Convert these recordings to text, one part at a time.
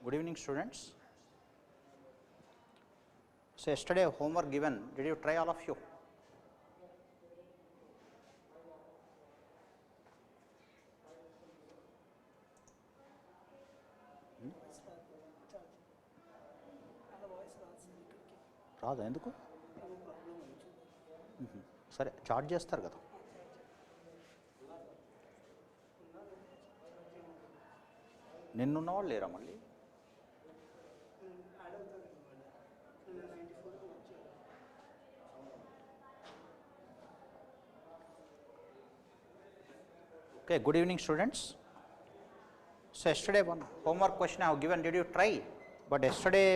Good evening, students. So, yesterday homework given, did you try all of you? రాదా ఎందుకు సరే charge చేస్తారు కదా నిన్నున్న వాళ్ళు లేరా మళ్ళీ Okay, good evening, students. So, yesterday one homework question I have given, did you try? But yesterday,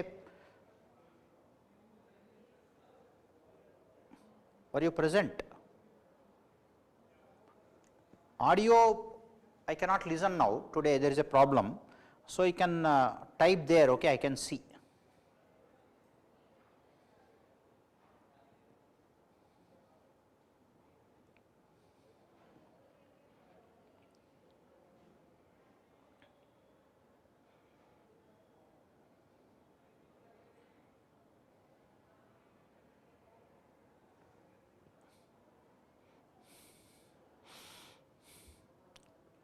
were you present? Audio, I cannot listen now. Today there is a problem. So, you can type there, okay, I can see.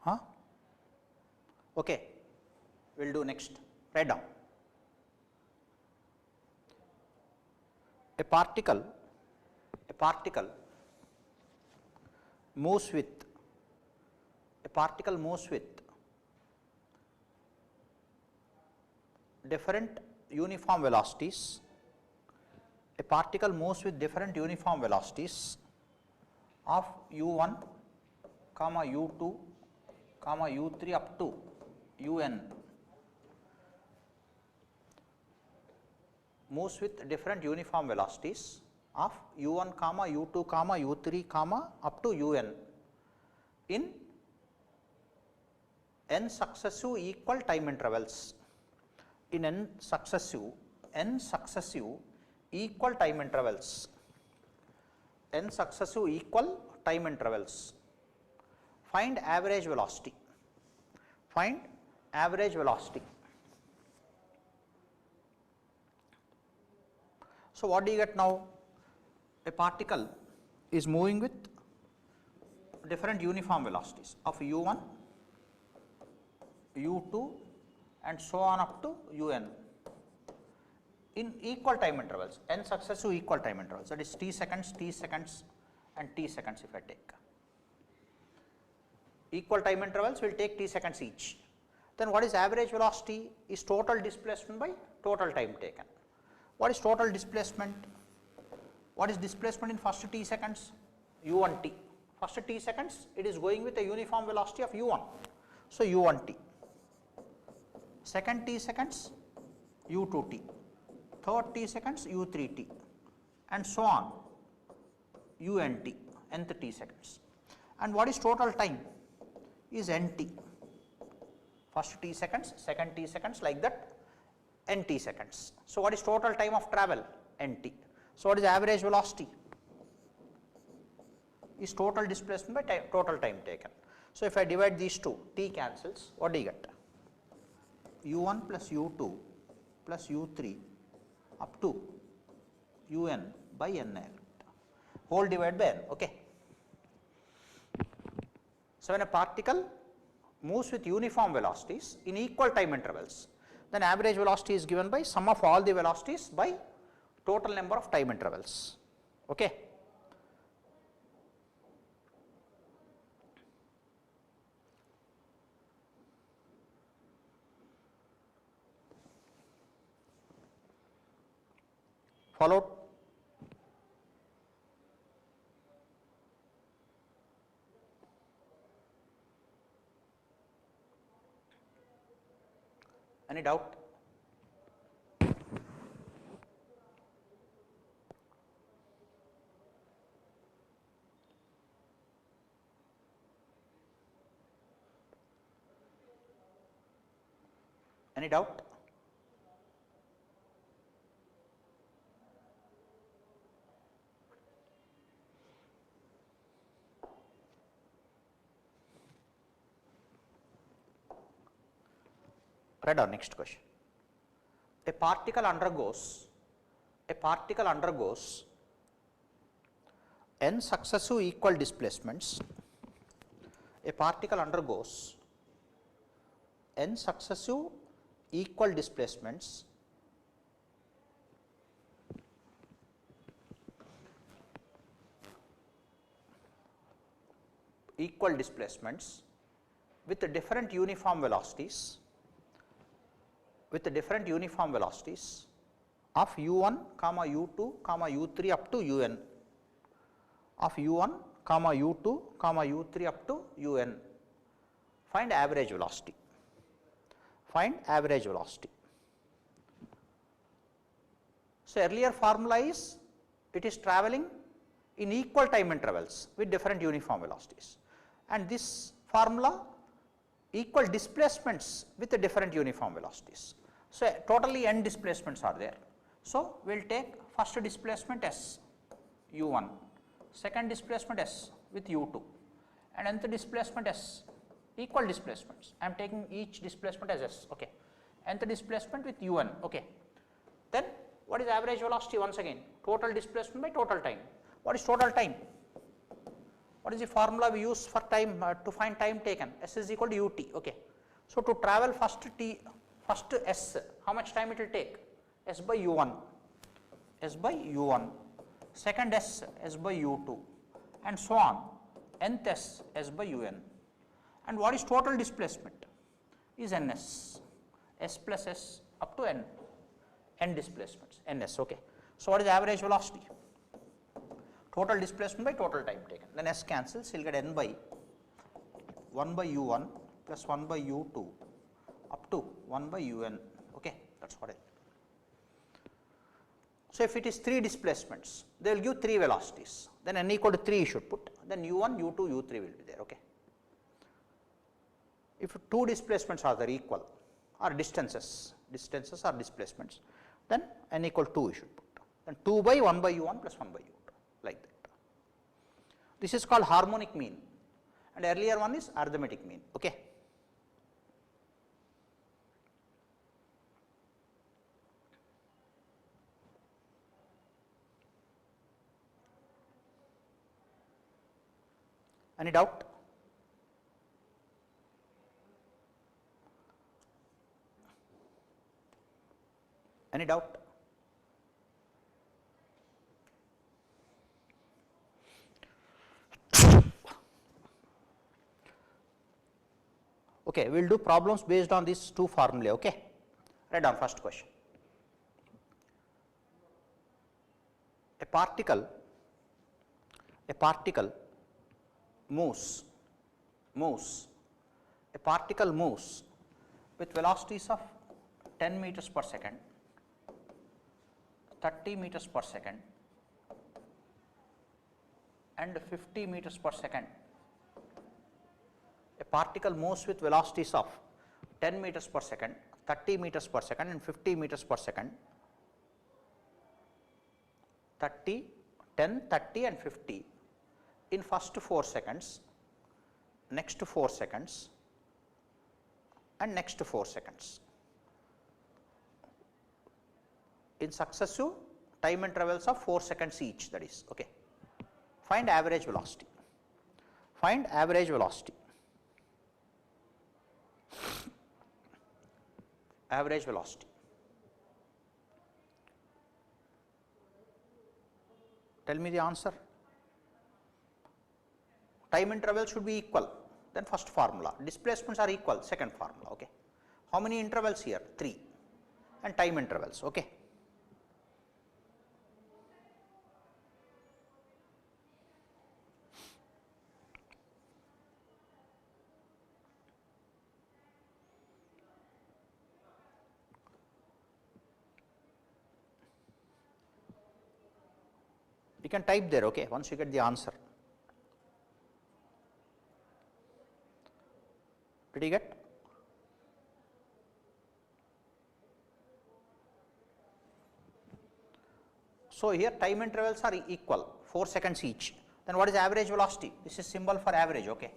Huh? Okay, we will do next. Write down. A particle moves with different uniform velocities. A particle moves with different uniform velocities of u1, u2, u3 up to un, moves with different uniform velocities of u1, u2, u3, up to un in n successive equal time intervals. In n successive equal time intervals. N successive equal time intervals. Find average velocity. Find average velocity. So, what do you get now? A particle is moving with different uniform velocities of u1, u2 and so on up to un in equal time intervals, n successive equal time intervals, that is t seconds and t seconds if I take. Equal time intervals will take t seconds each. Then what is average velocity? Is total displacement by total time taken. What is total displacement? What is displacement in first t seconds? u1t. First t seconds it is going with a uniform velocity of u1. So, u1t. Second t seconds u2t. Third t seconds u3t and so on unt, nth t seconds. And what is total time? Is nt. First t seconds, second t seconds, like that nt seconds. So, what is total time of travel? Nt. So, what is average velocity? Is total displacement by total time taken. So, if I divide these two, t cancels, what do you get? u1 plus u2 plus u3 up to un by n whole divided by n. Okay. So, when a particle moves with uniform velocities in equal time intervals, then average velocity is given by sum of all the velocities by total number of time intervals. Okay. Followed? Any doubt? Any doubt? Read our next question. a particle undergoes n successive equal displacements, a particle undergoes n successive equal displacements with the different uniform velocities of u1, u2, u3 up to un, of u1, u2, u3 up to un. Find average velocity. So, earlier formula is it is travelling in equal time intervals with different uniform velocities, and this formula equal displacements with the different uniform velocities. So, totally n displacements are there. So, we will take first displacement s u1, second displacement s with u2, and nth displacement s, equal displacements. I am taking each displacement as s, okay. Nth displacement with un, okay. Then what is average velocity? Once again, total displacement by total time. What is total time? What is the formula we use for time to find time taken? S is equal to ut, okay. So, to travel first s, how much time it will take? S by u1, second s by u2, and so on, nth s by un. And what is total displacement? Is ns, s plus s up to n displacements, ns, okay. So, what is average velocity? Total displacement by total time taken. Then s cancels, you will get n by 1 by u1 plus 1 by u2 up to 1 by un, okay. That is what it is. So, if it is 3 displacements, they will give 3 velocities, then n equal to 3 you should put, then u1, u2, u3 will be there, okay. If 2 displacements are there equal, or distances are displacements, then n equal to 2 you should put, then 2 by 1 by u1 plus 1 by u2, like that. This is called harmonic mean, and earlier one is arithmetic mean, okay. Any doubt? Any doubt? Okay, we will do problems based on these two formulae, okay. Write down first question. A particle moves with velocities of 10 meters per second, 30 meters per second, and 50 meters per second. A particle moves with velocities of 10 meters per second, 30 meters per second, and 50 meters per second. 30, 10, 30 and 50 in first 4 seconds, next 4 seconds, and next 4 seconds, in successive time intervals of 4 seconds each, that is, okay. Find average velocity. Find average velocity. Average velocity. Tell me the answer. Time interval should be equal, then first formula. Displacements are equal, second formula, okay. How many intervals here? 3, and time intervals, okay. You can type there, okay, once you get the answer. Did you get? So, here time intervals are equal, 4 seconds each. Then what is average velocity? This is symbol for average, okay.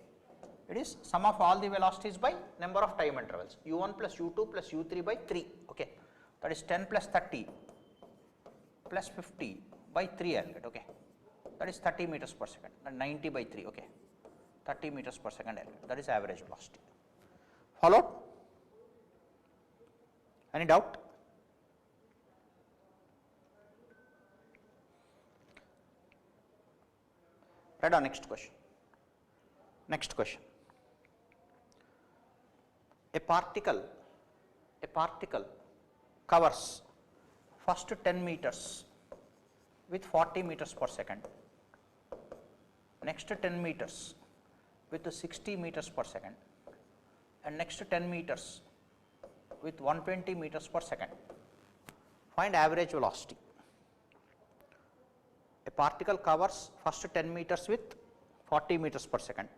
It is sum of all the velocities by number of time intervals, u1 plus u2 plus u3 by 3, okay. that is 10 plus 30 plus 50 by 3 I'll get, okay. That is 30 meters per second, and 90 by 3, okay. 30 meters per second I'll get, that is average velocity. Followed? Any doubt? Write down next question. Next question. A particle covers first 10 meters with 40 meters per second, next 10 meters with 60 meters per second, and next 10 meters with 120 meters per second. Find average velocity. A particle covers first 10 meters with 40 meters per second,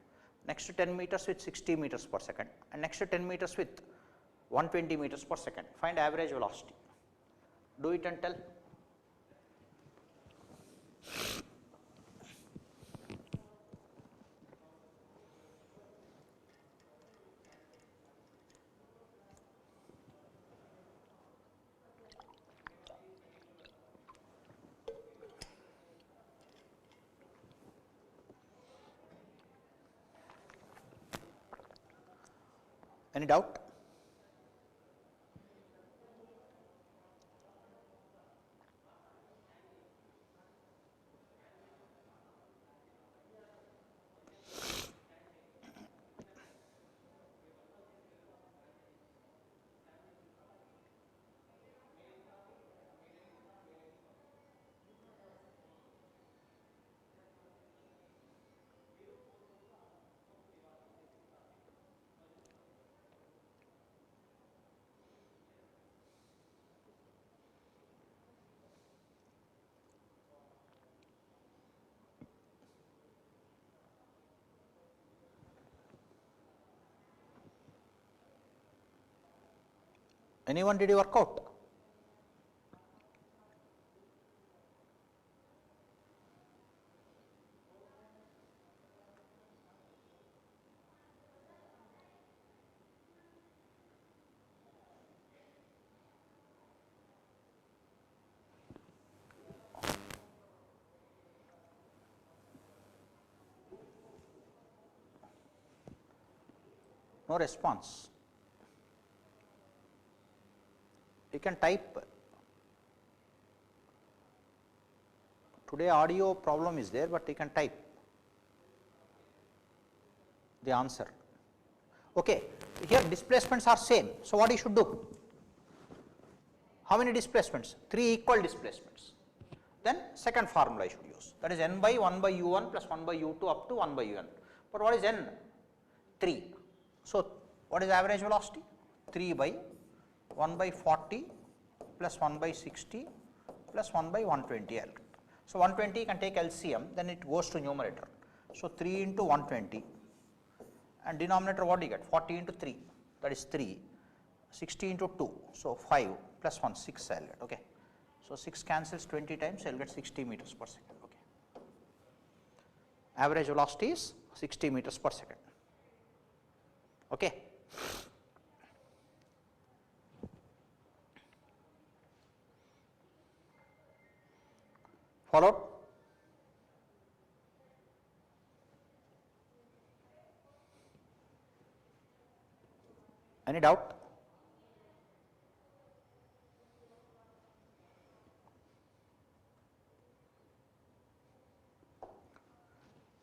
next 10 meters with 60 meters per second, and next 10 meters with 120 meters per second. Find average velocity. Do it and tell. Any doubt? Anyone did you work out? No response. You can type. Today audio problem is there, but you can type the answer. Okay, here displacements are same. So what you should do? How many displacements? 3 equal displacements. Then second formula you should use. That is n by 1 by u1 plus 1 by u2 up to 1 by un. But what is n? 3. So what is average velocity? 3 by 1 by 40 plus 1 by 60 plus 1 by 120 L. So 120 you can take LCM, then it goes to numerator. So 3 into 120, and denominator what do you get? 40 into 3, that is 3, 60 into 2, so 5 plus 1, 6 I'll get, okay. So 6 cancels 20 times, I'll get 60 meters per second, okay. Average velocity is 60 meters per second, okay. Followed? Any doubt?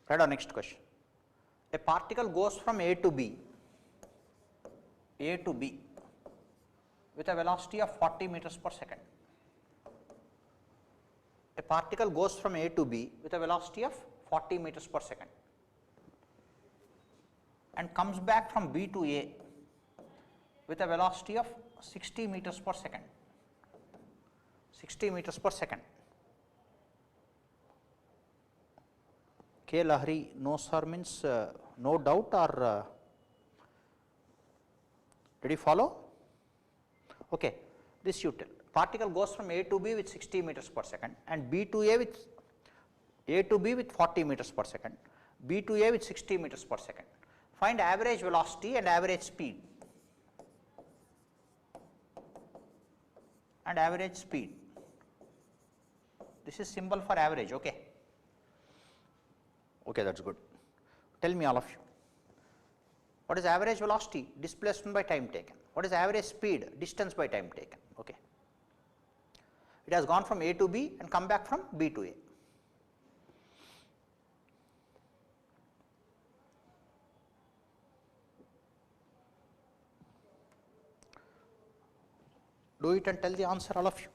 Right on, next question. A particle goes from A to B with a velocity of 40 meters per second. A particle goes from A to B with a velocity of 40 meters per second and comes back from B to A with a velocity of 60 meters per second. 60 meters per second. K. Lahari, no sir means no doubt, or did you follow? Okay, this you tell. Particle goes from A to B with 60 meters per second and B to A to B with 40 meters per second, B to A with 60 meters per second. Find average velocity and average speed. and average speed. This is symbol for average, okay. Okay, that's good. Tell me all of you. What is average velocity? Displacement by time taken. What is average speed? Distance by time taken, okay. It has gone from A to B and come back from B to A. Do it and tell the answer, all of you.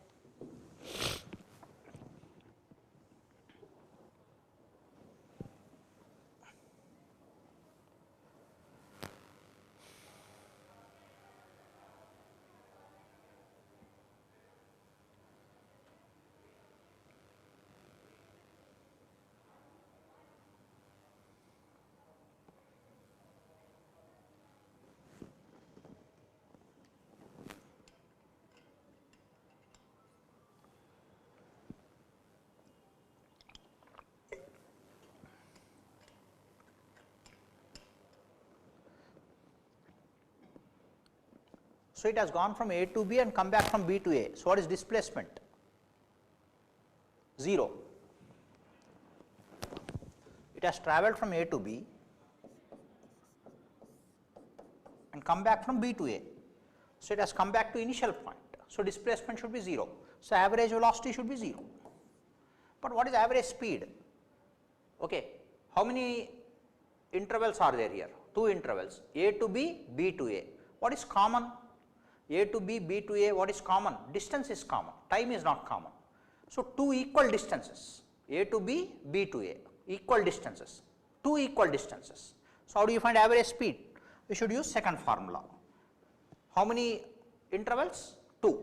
So, it has gone from A to B and come back from B to A. So, what is displacement? 0. It has travelled from A to B and come back from B to A. So, it has come back to initial point. So, displacement should be 0. So, average velocity should be 0. But what is average speed? Okay. How many intervals are there here? 2 intervals, A to B, B to A. What is common? A to B, B to A, what is common? Distance is common, time is not common. So, 2 equal distances, A to B, B to A, equal distances, 2 equal distances. So, how do you find average speed? We should use second formula. How many intervals? 2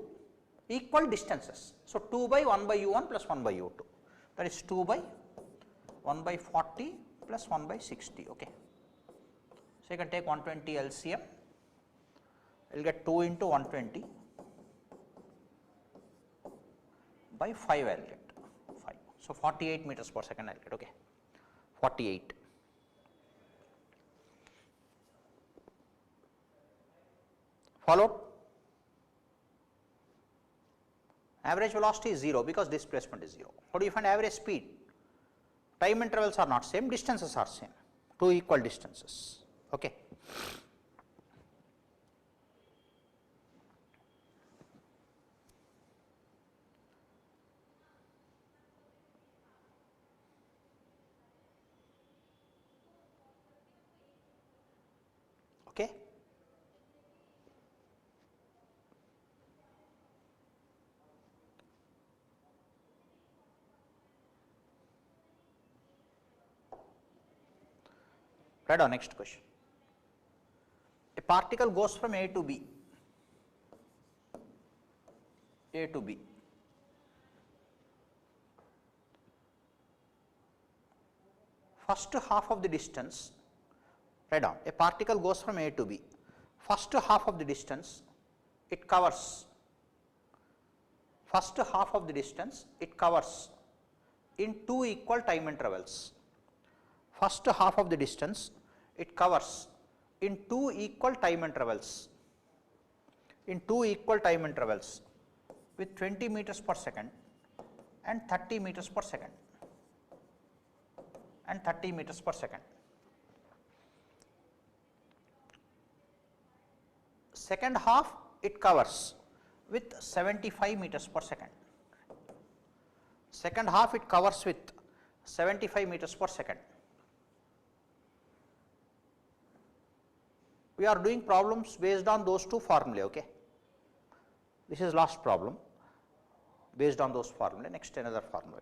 equal distances. So, 2 by 1 by u1 plus 1 by u2, that is 2 by 1 by 40 plus 1 by 60, okay. So, you can take 120 LCM. I will get 2 into 120 by 5 I will get 5. So, 48 meters per second I will get, okay, 48. Followed? Average velocity is 0 because displacement is 0. How do you find average speed? Time intervals are not same, distances are same, 2 equal distances, okay. Okay. Right on, next question. A particle goes from A to B, A to B. First half of the distance, right on, a particle goes from A to B. First half of the distance it covers, first half of the distance it covers in 2 equal time intervals. First half of the distance it covers in 2 equal time intervals, in 2 equal time intervals with 20 meters per second and 30 meters per second and 30 meters per second. Second half it covers with 75 meters per second. Second half it covers with 75 meters per second. We are doing problems based on those 2 formulae, okay. This is last problem based on those formulae, next another formula.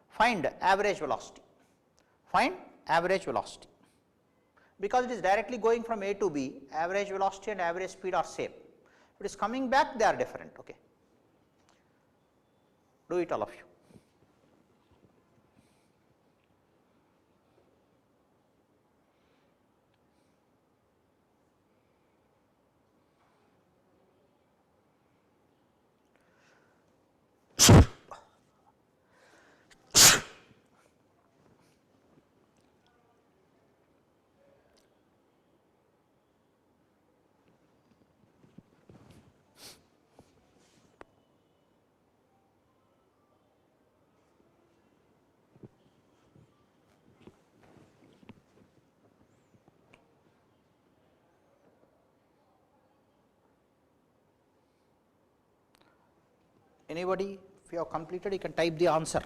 Find average velocity, find average velocity. Because it is directly going from A to B, average velocity and average speed are same. If it is coming back, they are different, okay. Do it all of you. Anybody, if you have completed, you can type the answer.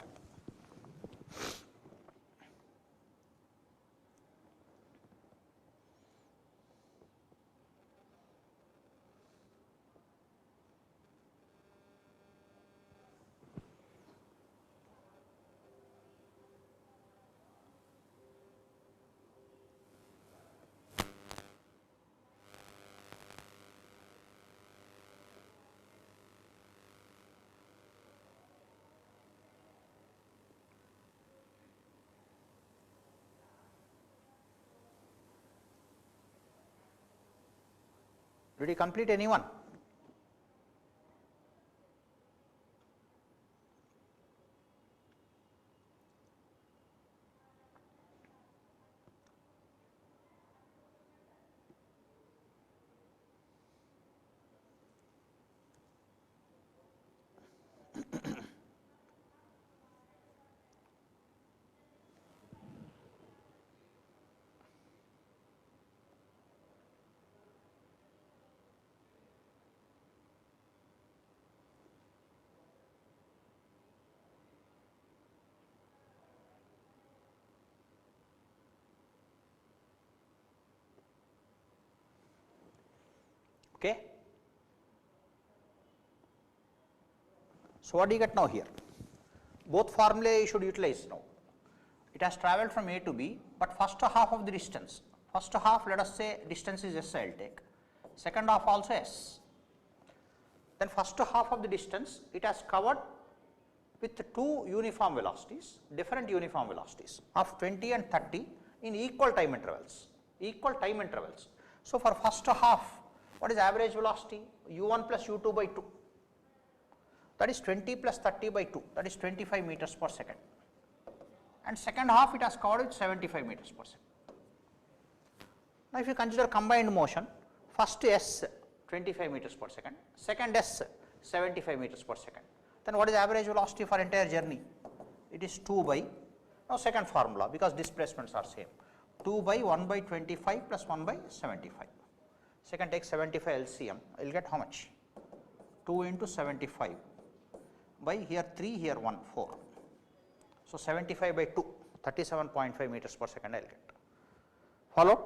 Did you complete anyone? Okay. So, what do you get now here? Both formulae you should utilize now. It has travelled from A to B, but first half of the distance, first half let us say distance is S I will take, second half also S. Then first half of the distance it has covered with two uniform velocities, different uniform velocities of 20 and 30 in equal time intervals, So, for first half, what is average velocity? u1 plus u2 by 2, that is 20 plus 30 by 2, that is 25 meters per second, and second half it has covered with 75 meters per second. Now, if you consider combined motion, first S 25 meters per second, second S 75 meters per second, then what is average velocity for entire journey? It is 2 by, now second formula, because displacements are same, 2 by 1 by 25 plus 1 by 75. Second take 75 LCM, I will get how much? 2 into 75 by here 3, here 1, 4. So, 75 by 2, 37.5 meters per second I will get. Followed?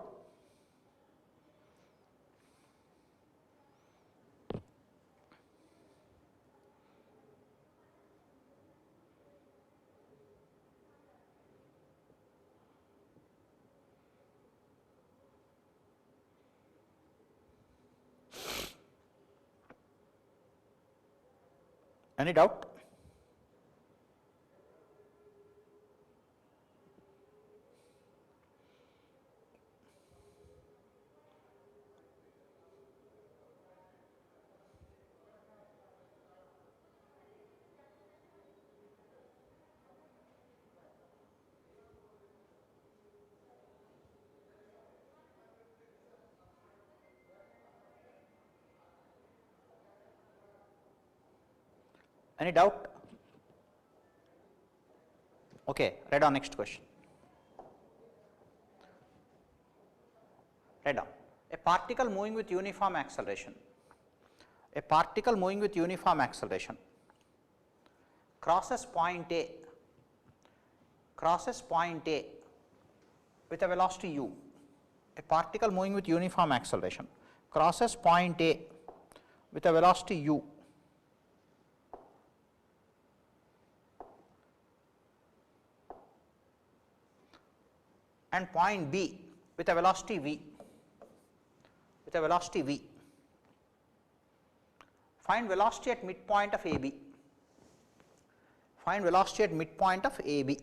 Any doubt? Any doubt? Okay, write down next question. Write down. A particle moving with uniform acceleration. A particle moving with uniform acceleration crosses point A with a velocity u. A particle moving with uniform acceleration crosses point A with a velocity u. And point B with a velocity v, Find velocity at midpoint of AB.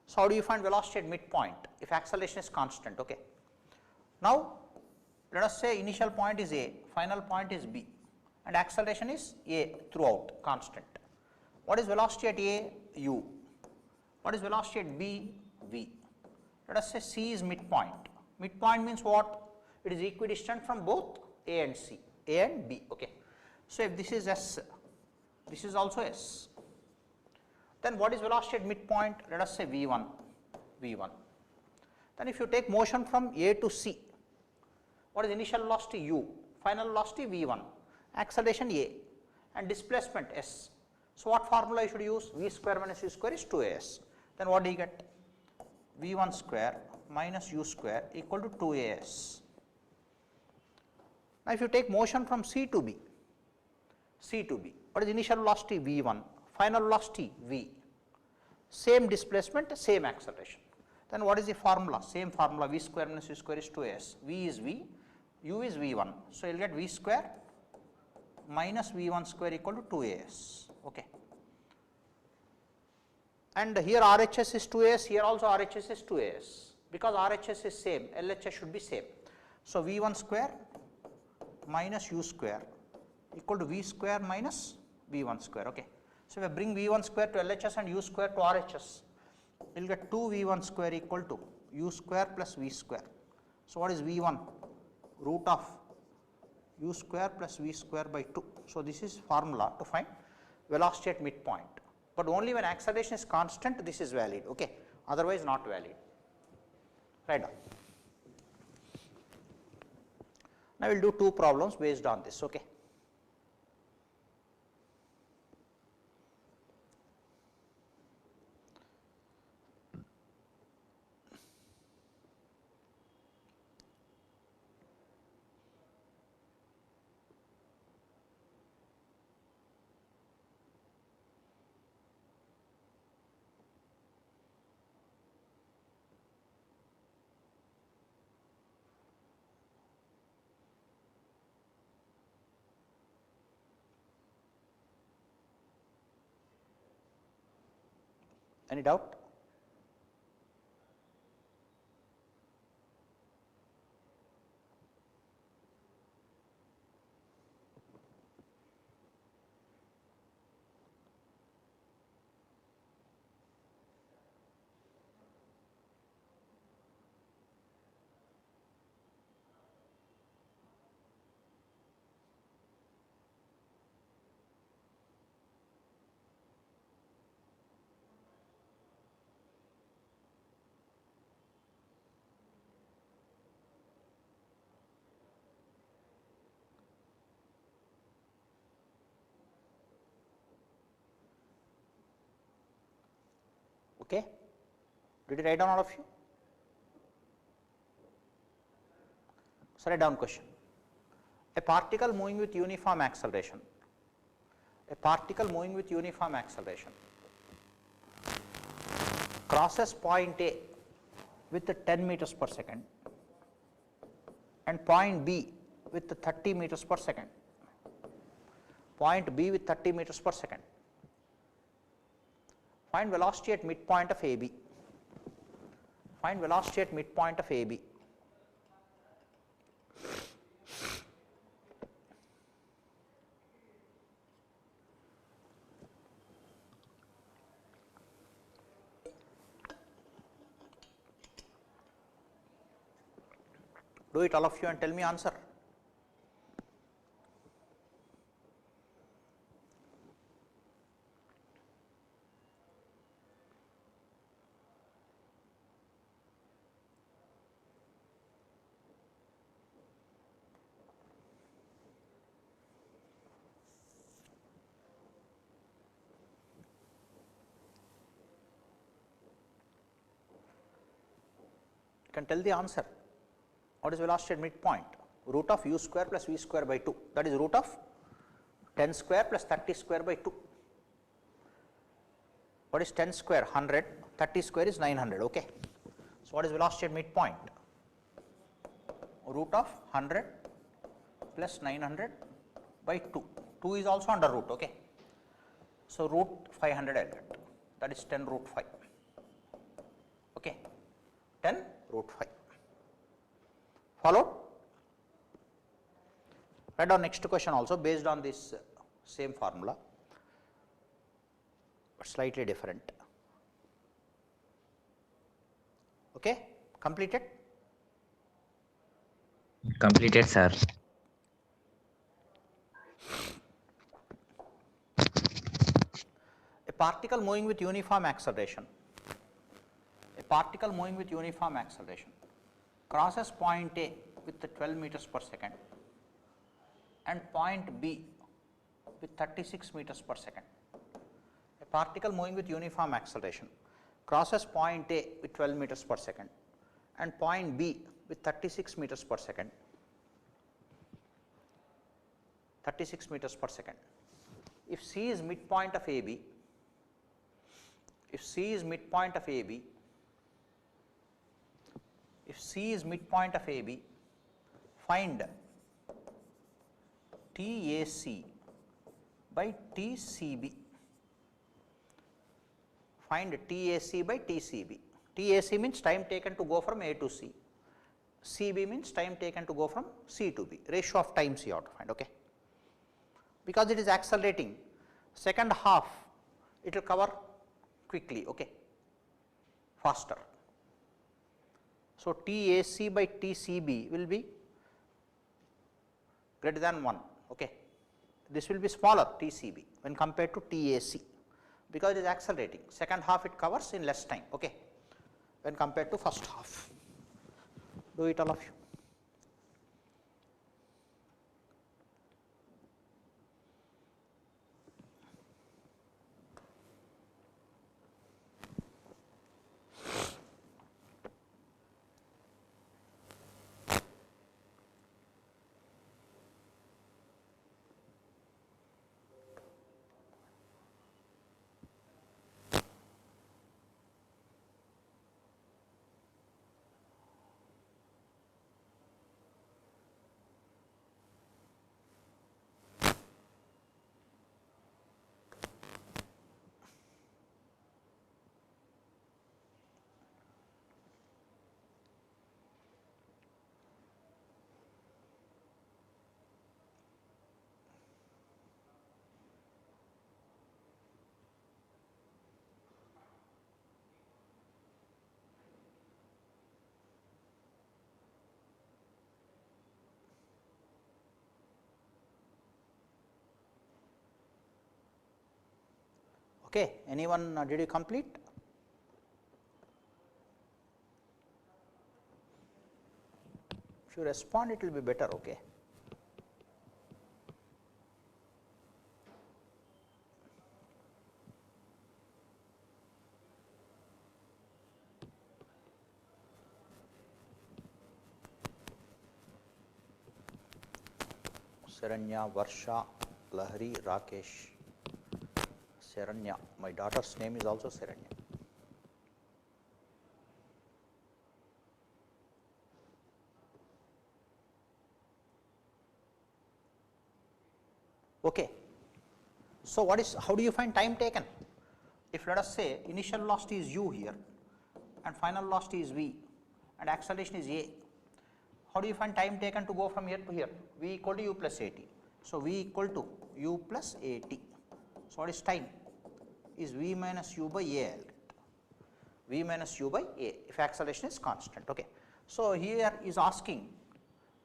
So, how do you find velocity at midpoint if acceleration is constant? Okay. Now, let us say initial point is A, final point is B, and acceleration is A throughout, constant. What is velocity at A? U. What is velocity at B? V. Let us say C is midpoint. Midpoint means what? It is equidistant from both A and C, A and B. Okay. So, if this is S, this is also S. Then what is velocity at midpoint? Let us say V1. Then if you take motion from A to C, what is initial velocity? U, final velocity V1, acceleration A. and displacement s. So, what formula you should use? V square minus u square is 2as. Then what do you get? V1 square minus u square equal to 2as. Now, if you take motion from C to B, what is initial velocity? V1, final velocity V, same displacement, same acceleration. Then what is the formula? Same formula, V square minus u square is 2as. V is V, u is V1. So, you will get V square minus V1 square equal to 2as. Okay. And here RHS is 2as, here also RHS is 2as. Because RHS is same, LHS should be same. So, V1 square minus u square equal to V square minus V1 square. Okay. So, if I bring V1 square to LHS and u square to RHS, we will get 2 V1 square equal to u square plus V square. So, what is V1? Root of u square plus V square by 2. So, this is formula to find velocity at midpoint, but only when acceleration is constant this is valid, okay, otherwise not valid. Right down. Now, we will do two problems based on this. Okay. Any doubt? Okay. Did you write down all of you? So, write down question. A particle moving with uniform acceleration, crosses point A with 10 meters per second and point B with 30 meters per second, Find velocity at midpoint of AB. Do it all of you and tell me answer. Can tell the answer. What is velocity at midpoint? Root of u square plus v square by 2, that is root of 10 square plus 30 square by 2. What is 10 square? 100, 30 square is 900. Okay. So, what is velocity at midpoint? Root of 100 plus 900 by 2. 2 is also under root. Okay. So, root 500 I will get, that is 10 root 5. Okay. 10 root 5. Followed? Write down next question also based on this same formula, but slightly different. Okay, completed? Completed, sir. A particle moving with uniform acceleration, crosses point A with 12 meters per second and point B with 36 meters per second. A particle moving with uniform acceleration crosses point A with 12 meters per second and point B with 36 meters per second. 36 meters per second. If C is midpoint of AB, if C is midpoint of AB, if C is midpoint of AB, find TAC by TCB. Find TAC by TCB. TAC means time taken to go from A to C. CB means time taken to go from C to B. Ratio of times you have to find, okay. Because it is accelerating, second half it will cover quickly, okay, faster. So TAC by TCB will be greater than 1, okay. This will be smaller TCB when compared to TAC, because it is accelerating. Second half it covers in less time, okay, when compared to first half. Do it all of you. Okay, anyone did you complete? If you respond, it will be better, okay. Saranya, Varsha, Lahari, Rakesh. Saranya, my daughter's name is also Saranya. Okay. So what is, how do you find time taken? If let us say initial velocity is u here and final velocity is v and acceleration is a, how do you find time taken to go from here to here? V equal to u plus at. So v equal to u plus at. So what is time? Is v minus u by a, v minus u by a, if acceleration is constant, okay. So here is asking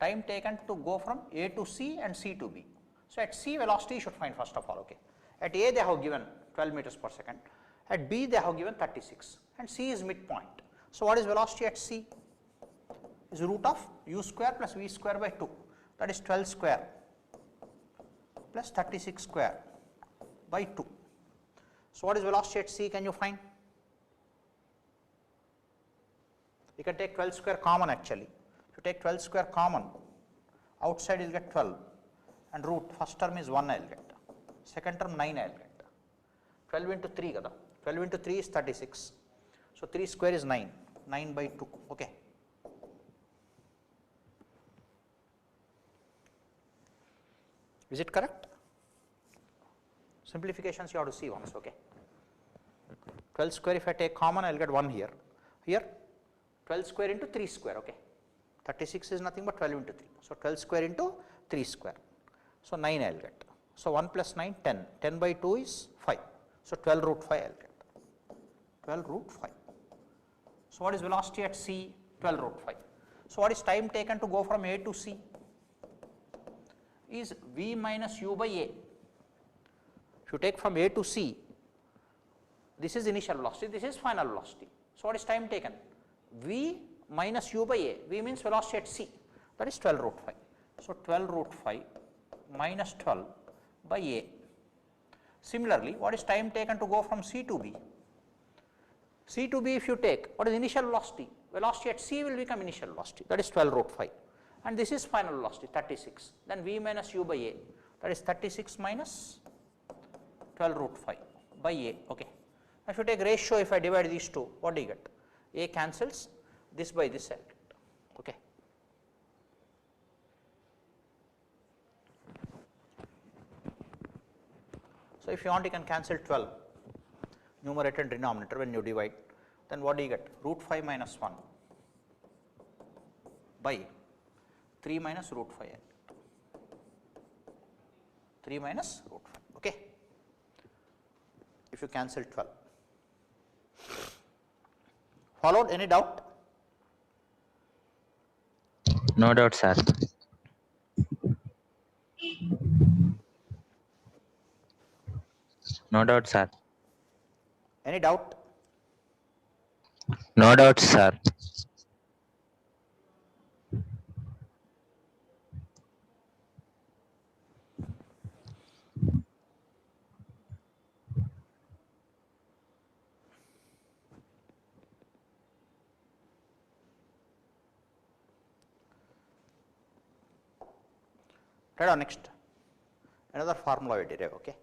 time taken to go from A to C and C to B. So at C velocity you should find first of all, okay. At A they have given 12 meters per second, at B they have given 36 and C is midpoint. So what is velocity at C? Is root of u square plus v square by 2, that is 12 square plus 36 square by 2. So what is velocity at C, can you find? You can take 12 square common actually. If you take 12 square common, outside you will get 12 and root, first term is 1 I will get, second term 9 I will get. 12 into 3 kada, 12 into 3 is 36. So 3 square is 9, 9 by 2, okay. Is it correct? Simplifications you have to see once, okay. 12 square if I take common I will get 1 here, here 12 square into 3 square, okay. 36 is nothing but 12 into 3, so 12 square into 3 square, so 9 I will get. So 1 plus 9, 10, 10 by 2 is 5, so 12 root 5 I will get, 12 root 5. So what is velocity at C? 12 root 5. So what is time taken to go from A to C? Is v minus u by a. If you take from A to C, this is initial velocity, this is final velocity. So what is time taken? V minus u by a, v means velocity at C, that is 12 root 5. So 12 root 5 minus 12 by a. Similarly, what is time taken to go from C to B? C to B if you take, what is initial velocity? Velocity at C will become initial velocity, that is 12 root 5, and this is final velocity 36. Then V minus U by A, that is 36 minus 12 root 5 by A. Okay. If you take ratio, if I divide these two, what do you get? A cancels, this by this I will get. Okay. So, if you want, you can cancel 12 numerator and denominator when you divide, then what do you get? Root 5 minus 1 by 3 minus root 5, 3 minus root 5. Okay. If you cancel 12. Followed, any doubt? No doubt, sir. No doubt, sir. Any doubt? No doubt, sir. Right on, next. Another formula we derive. Okay.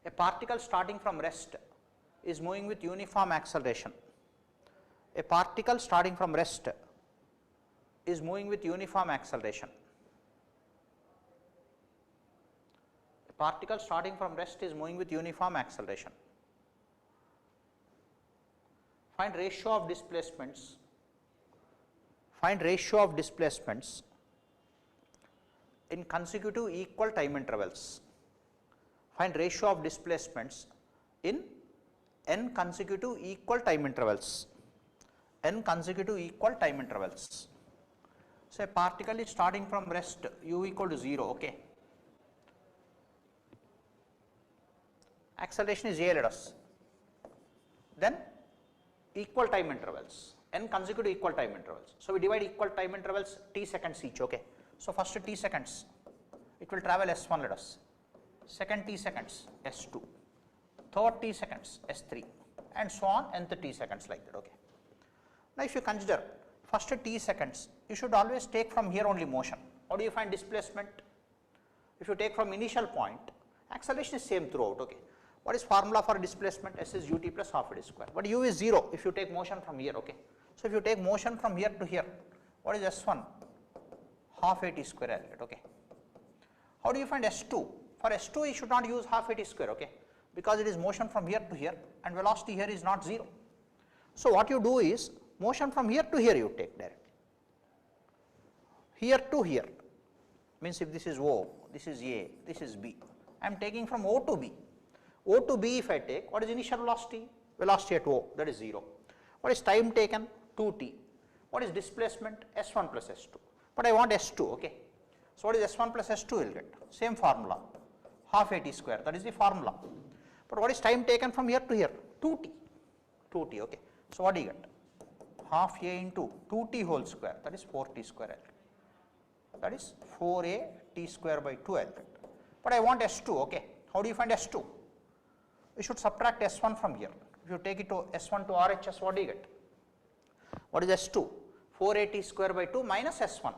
A particle starting from rest is moving with uniform acceleration. A particle starting from rest is moving with uniform acceleration. A particle starting from rest is moving with uniform acceleration. Find ratio of displacements. Find ratio of displacements in consecutive equal time intervals. Find ratio of displacements in n consecutive equal time intervals. N consecutive equal time intervals. So, a particle is starting from rest, u equal to 0. Okay. Acceleration is a, let us. Then equal time intervals, n consecutive equal time intervals. So, we divide equal time intervals t seconds each. Okay. So, first t seconds, it will travel s1, let us. Second t seconds, s2. Third t seconds, s3, and so on, nth t seconds, like that. Okay. Now, if you consider first t seconds, you should always take from here only motion. How do you find displacement? If you take from initial point, acceleration is same throughout. Okay. What is formula for displacement? S is ut plus half a square, but u is 0 if you take motion from here. Okay. So, if you take motion from here to here, what is s1? Half at square. Okay. How do you find s2? For s2, you should not use half at square. Okay. Because it is motion from here to here and velocity here is not 0. So, what you do is motion from here to here you take directly. Here to here means if this is O, this is A, this is B. I am taking from O to B. O to B if I take, what is initial velocity? Velocity at O, that is 0. What is time taken? 2t. What is displacement? S1 plus S2. But I want S2. Okay. So, what is S1 plus S2 will get? Same formula, half at square, that is the formula. But what is time taken from here to here? 2t. 2t. Okay. So, what do you get? Half a into 2t whole square, that is 4t square. That is 4a t square by 2 I'll get. But I want S2. Okay. How do you find S2? You should subtract S1 from here. If you take it to S1 to RHS, what do you get? What is S2? 4at square by 2 minus S1.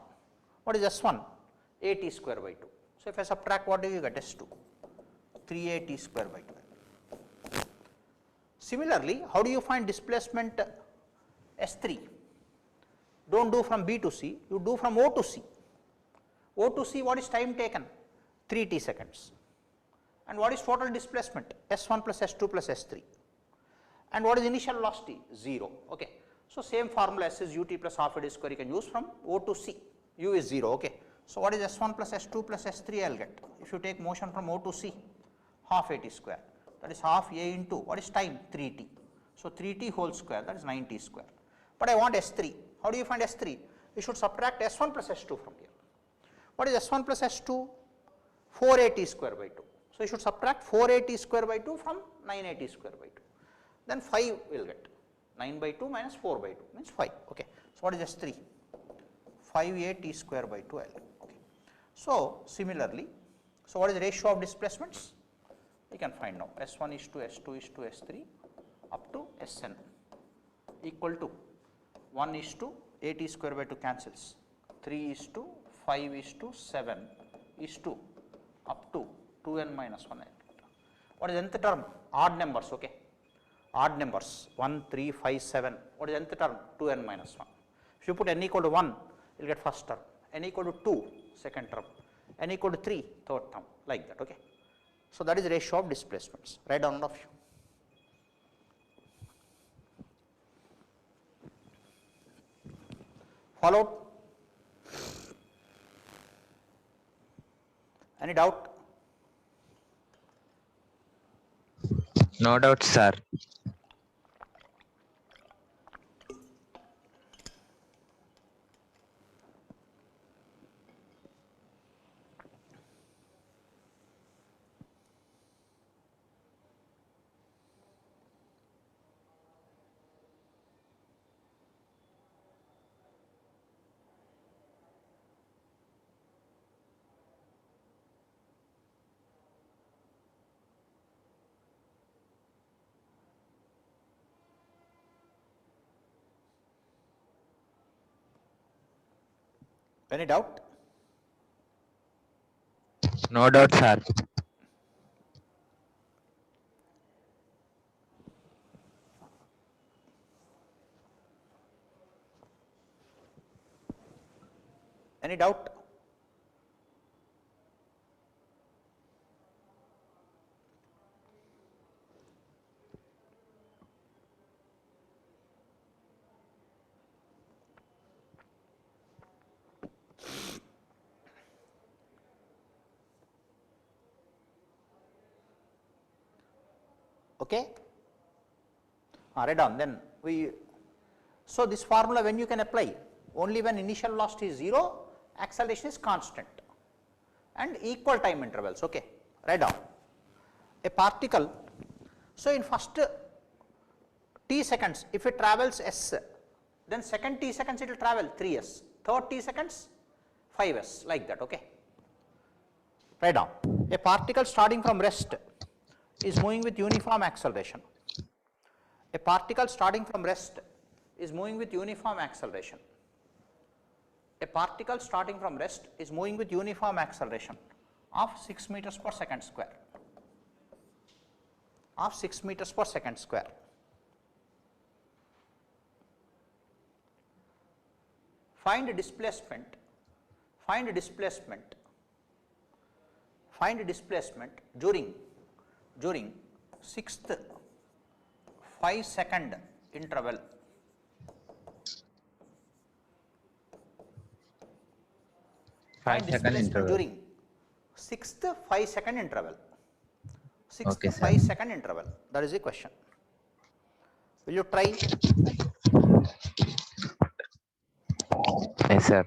What is S1? at square by 2. So, if I subtract, what do you get? S2? 3at square by 2. Similarly, how do you find displacement S3? Do not do from B to C, you do from O to C. O to C, what is time taken? 3t seconds. And what is total displacement? S1 plus S2 plus S3. And what is initial velocity? 0. Okay. So, same formula, S is ut plus half a square you can use from O to C. U is 0. Okay. So, what is S1 plus S2 plus S3 I will get? If you take motion from O to C, half at square, that is half a into, what is time? 3t. So, 3t whole square, that is 9t square. But I want S3. How do you find S3? You should subtract S1 plus S2 from here. What is S1 plus S2? 4at square by 2. So, you should subtract 4at square by 2 from 9at square by 2. Then 5 will get. 9 by 2 minus 4 by 2 means 5. Okay. So, what is S3? 5at square by 12. Okay. So, similarly, so what is the ratio of displacements? you can find now S1 is to S2 is to S3 up to Sn equal to 1 is to 8 square by 2 cancels, 3 is to 5 is to 7 is to up to 2n minus 1. What is nth term? Odd numbers, okay. Odd numbers 1, 3, 5, 7. What is nth term? 2n minus 1. If you put n equal to 1, you will get first term, n equal to 2, second term, n equal to 3, third term, like that, okay. So that is the ratio of displacements. Write down all of you. Followed? Any doubt? No doubt, sir. Any doubt? No doubt, sir. Any doubt? Okay. Write down. Then so this formula when you can apply? Only when initial velocity is 0, acceleration is constant and equal time intervals, okay. Write down. A particle, so in first t seconds, if it travels s, then second t seconds it will travel 3s, third t seconds 5s, like that, okay. Write down. A particle starting from rest is moving with uniform acceleration. A particle starting from rest is moving with uniform acceleration. A particle starting from rest is moving with uniform acceleration of 6 meters per second square. Of 6 meters per second square. Find displacement. Find displacement. Find displacement during 6th 5-second interval. Find displacement during 6th 5-second interval. 6th Okay, sir. 5-second interval. That is the question. Will you try? Yes, sir.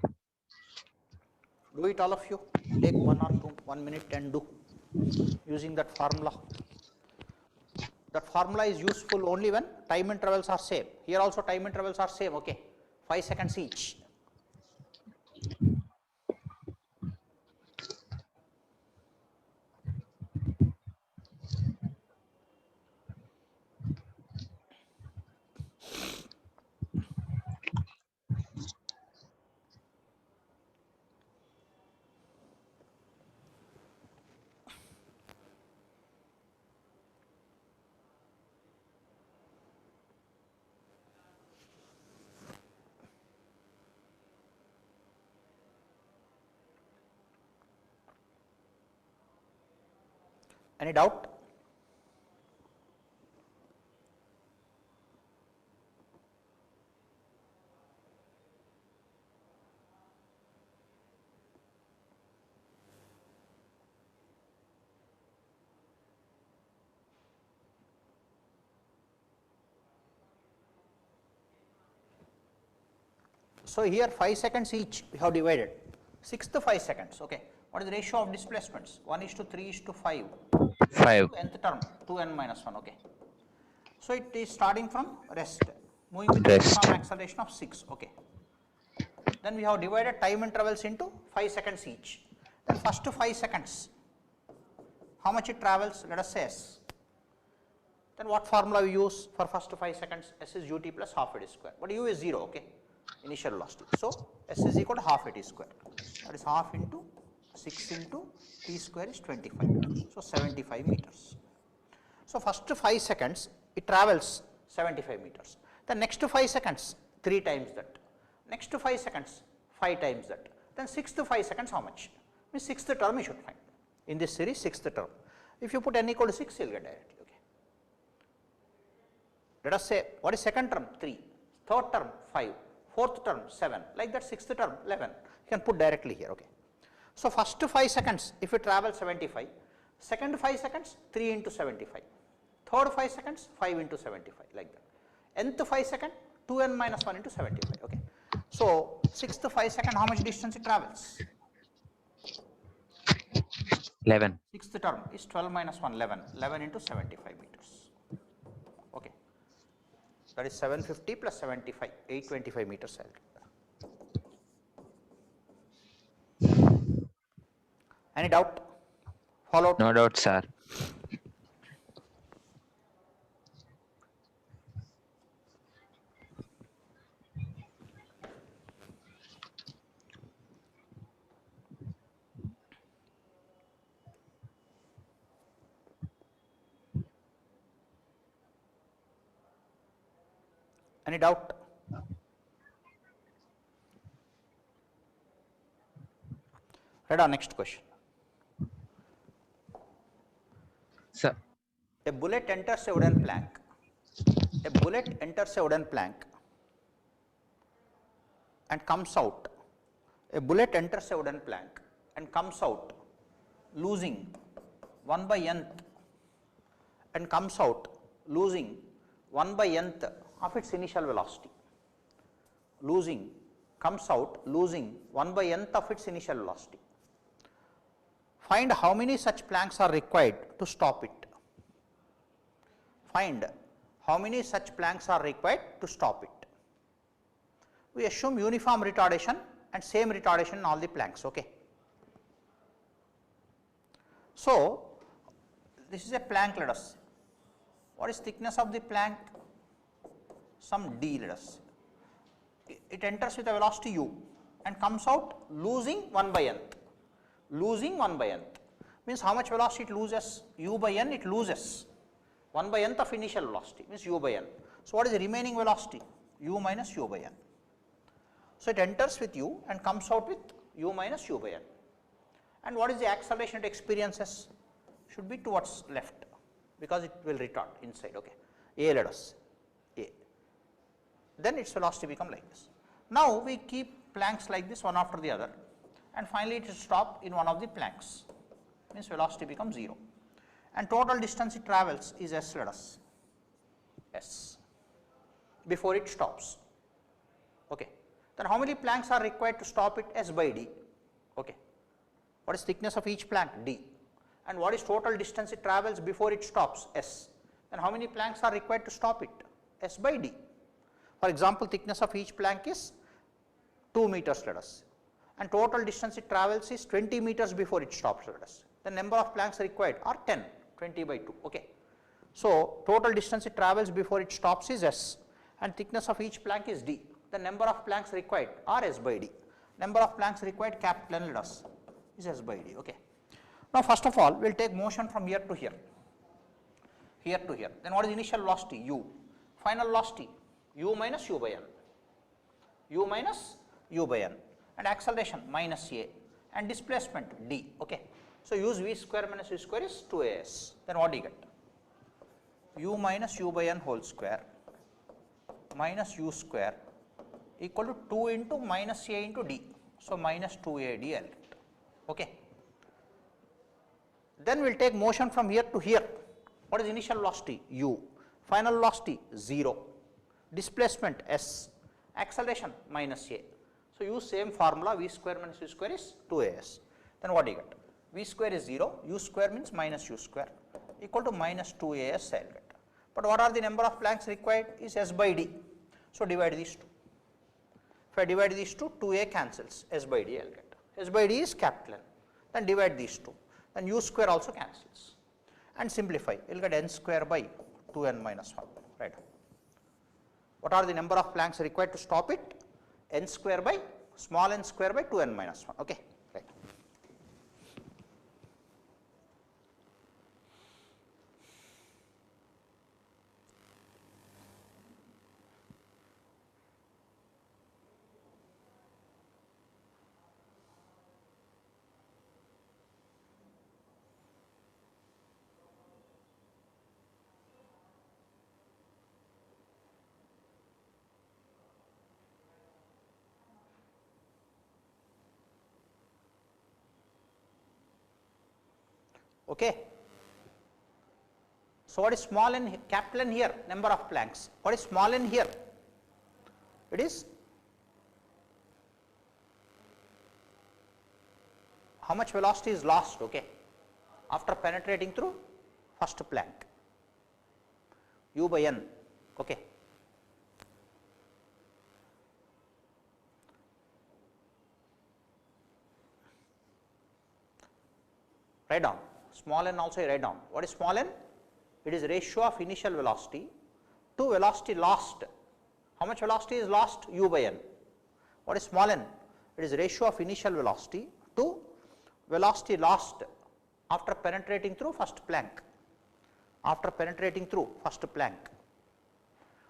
Do it, all of you. Take 1 minute and do using that formula. That formula is useful only when time intervals are same. Here also time intervals are same, okay. 5 seconds each. Any doubt? So here 5 seconds each we have divided. 6th 5 seconds, okay. What is the ratio of displacements? 1:3:5. 5. Nth term 2n minus 1, okay. So it is starting from rest, moving with Rest. uniform acceleration of 6, okay. Then we have divided time intervals into 5 seconds each. Then first 5 seconds, how much it travels? Let us say s. Then what formula we use for first 5 seconds? S is ut plus half a t square, but u is 0, okay, initial velocity. So s is equal to half a t square, that is half into 6 into t square is 25, so 75 meters. So first 5 seconds it travels 75 meters, then next 5 seconds 3 times that, next 5 seconds 5 times that, then 6th 5 seconds how much? Means 6th term you should find. In this series 6th term. If you put n equal to 6, you will get directly. Okay. Let us say what is second term? 3, third term 5, fourth term 7, like that 6th term 11. You can put directly here. Okay. So first 5 seconds if it travels 75, second 5 seconds 3 into 75, third 5 seconds 5 into 75, like that. Nth 5 second 2n minus 1 into 75. Okay. So 6th 5 second how much distance it travels? 11. 6th term is 12 minus 1, 11, 11 into 75 meters. Okay. That is 750 plus 75, 825 meters. Any doubt? Followed? No doubt, sir. Any doubt? Read our next question. Sir. A bullet enters a wooden plank. A bullet enters a wooden plank and comes out. A bullet enters a wooden plank and comes out losing 1 by nth and comes out losing 1 by nth of its initial velocity. Comes out losing 1 by nth of its initial velocity. Find how many such planks are required to stop it. Find how many such planks are required to stop it. We assume uniform retardation and same retardation in all the planks. Okay. So this is a plank, let us say. What is thickness of the plank? Some d, let us say. It enters with a velocity u and comes out losing 1 by nth. Losing 1 by nth means how much velocity it loses? U by n, it loses 1 by nth of initial velocity, means u by n. So what is the remaining velocity? U minus u by n. So it enters with u and comes out with u minus u by n. And what is the acceleration it experiences? Should be towards left, because it will retard inside. Okay. A, let us say, A. Then its velocity become like this. Now we keep planks like this one after the other, and finally it will stop in one of the planks, means velocity becomes 0, and total distance it travels is s, let us s, before it stops. Okay. Then how many planks are required to stop it? S by d. Okay. What is thickness of each plank? D. And what is total distance it travels before it stops? S. Then how many planks are required to stop it? S by d. For example, thickness of each plank is 2 meters, let us say, and total distance it travels is 20 meters before it stops, let us say. The number of planks required are 10, 20 by 2. Okay. So total distance it travels before it stops is s, and thickness of each plank is d. The number of planks required are s by d. Number of planks required, capital N, let us, is s by d. Okay. Now first of all, we will take motion from here to here, here to here. Then what is initial velocity? U. Final velocity? U minus u by n. U minus u by n. And acceleration minus a. And displacement d. Okay. So use v square minus u square is 2as. Then what do you get? U minus u by n whole square minus u square equal to 2 into minus a into d. So minus 2ad I'll get. Okay. Then we will take motion from here to here. What is initial velocity? U. Final velocity 0. Displacement s. Acceleration minus a. So use same formula, v square minus u square is 2as. Then what do you get? V square is 0, u square means minus u square equal to minus 2as I'll get. But what are the number of planks required? Is s by d. So divide these two. If I divide these two, 2a cancels, s by d I'll get. S by d is capital N. Then divide these two. Then u square also cancels. and simplify, you will get n square by 2n minus 1, right. What are the number of planks required to stop it? N square by small n square by 2n minus 1, okay, right. Okay. So, what is small n, capital N here? Number of planks. What is small n here? It is how much velocity is lost, okay, after penetrating through first plank, u by n, okay. Write down. Small n also I write down. What is small n? It is ratio of initial velocity to velocity lost. How much velocity is lost? U by n. What is small n? It is ratio of initial velocity to velocity lost after penetrating through first plank. After penetrating through first plank.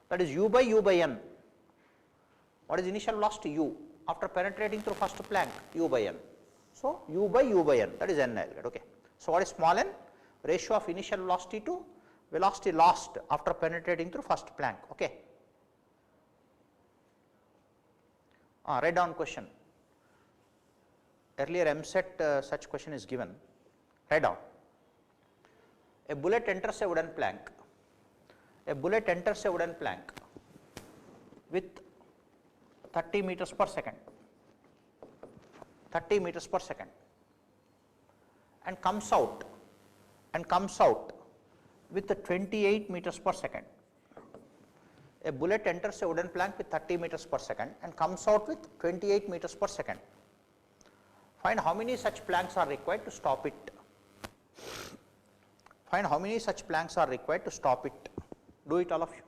That is u by n. What is initial velocity? U. After penetrating through first plank, u by n. So, u by n, that is n, okay. So, what is small n? Ratio of initial velocity to velocity lost after penetrating through first plank, okay. Write down question. Earlier MSET such question is given. Write down. A bullet enters a wooden plank. A bullet enters a wooden plank with 30 meters per second. 30 meters per second and comes out with 28 meters per second. A bullet enters a wooden plank with 30 meters per second and comes out with 28 meters per second. Find how many such planks are required to stop it. Find how many such planks are required to stop it. Do it all of you.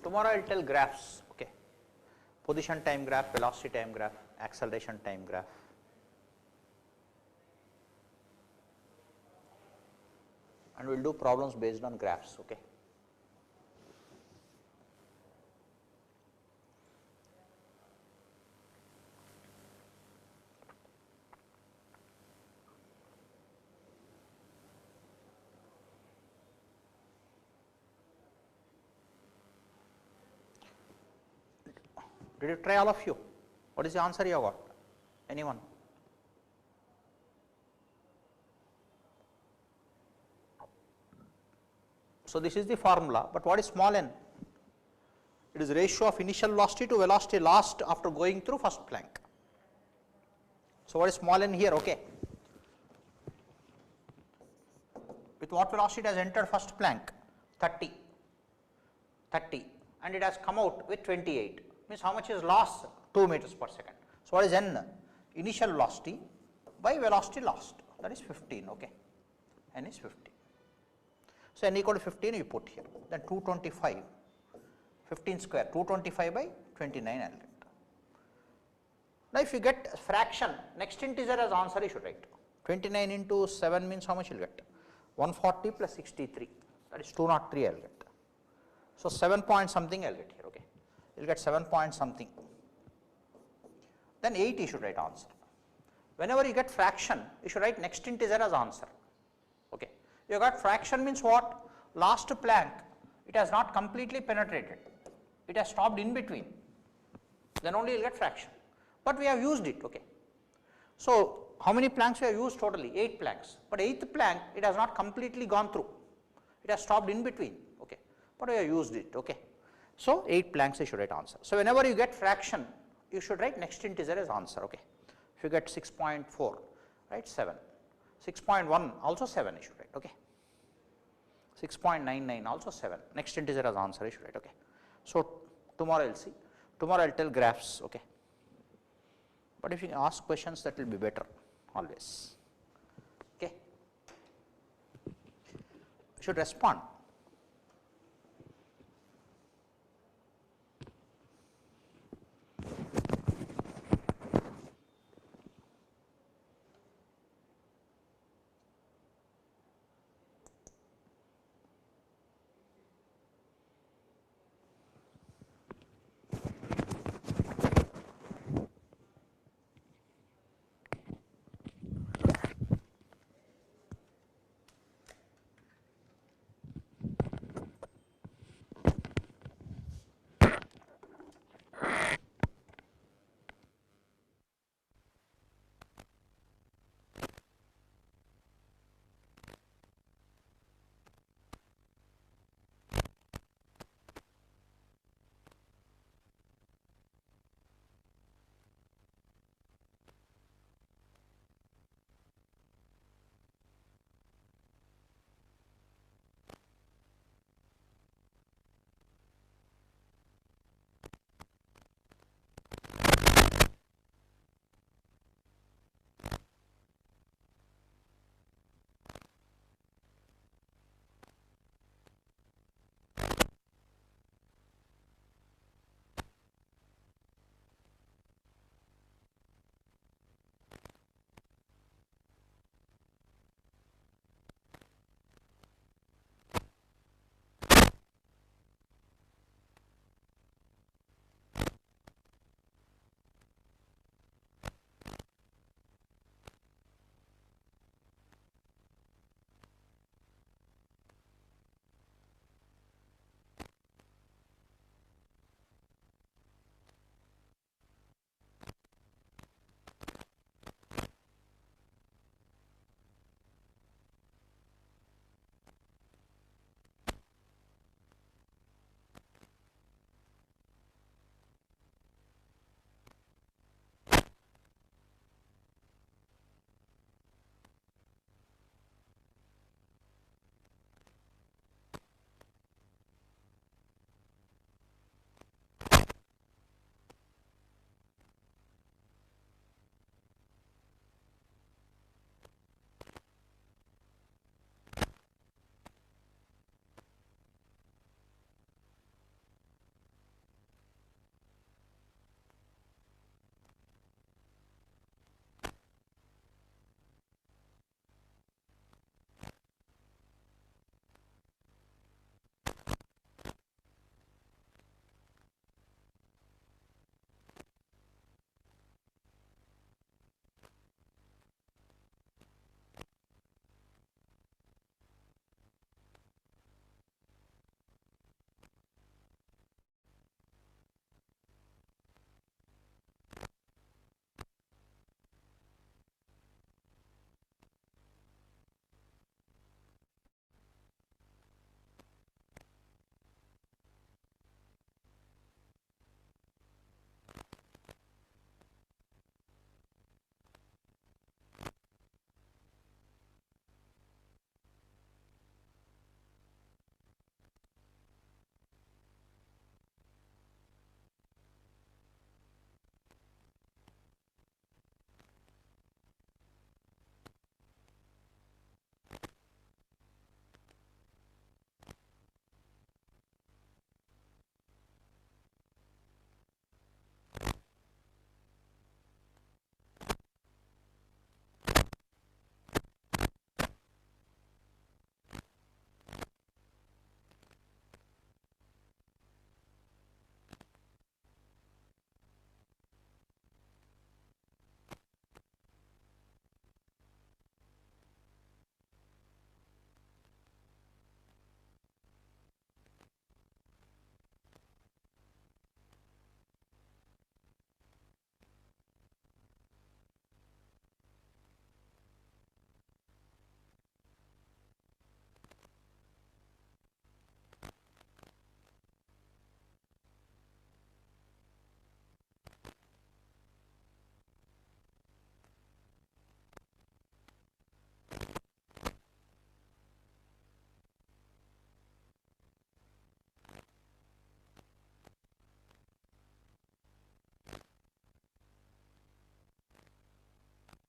Tomorrow I will tell graphs, okay. Position time graph, velocity time graph, acceleration time graph. And we will do problems based on graphs, okay. Did you try all of you? What is the answer you got? Anyone? So, this is the formula, but what is small n? It is ratio of initial velocity to velocity lost after going through first plank. So, what is small n here? Okay. With what velocity it has entered first plank? 30, and it has come out with 28. Means how much is lost? 2 meters per second. So, what is n? Initial velocity by velocity lost, that is 15, okay. N is 15. So, n equal to 15 you put here, then 225, 15 square, 225 by 29 I will get. Now, if you get fraction, next integer as answer you should write. 29 into 7 means how much you will get? 140 plus 63, that is 203 I will get. So, 7 point something I will get here, okay. You will get 7 point something. Then 8 you should write answer. Whenever you get fraction, you should write next integer as answer, okay. You got fraction means what? Last plank, it has not completely penetrated, it has stopped in between, then only you will get fraction, but we have used it, okay. So, how many planks we have used totally? 8 planks, but 8th plank it has not completely gone through, it has stopped in between, okay, but we have used it, okay. So 8 planks you should write answer. So whenever you get fraction, you should write next integer as answer, okay. If you get 6.4, write 7, 6.1 also 7 you should write, okay. 6.99 also 7, next integer as answer you should write, okay. So tomorrow I will see, tomorrow I will tell graphs, okay. But if you ask questions, that will be better always, okay. You should respond.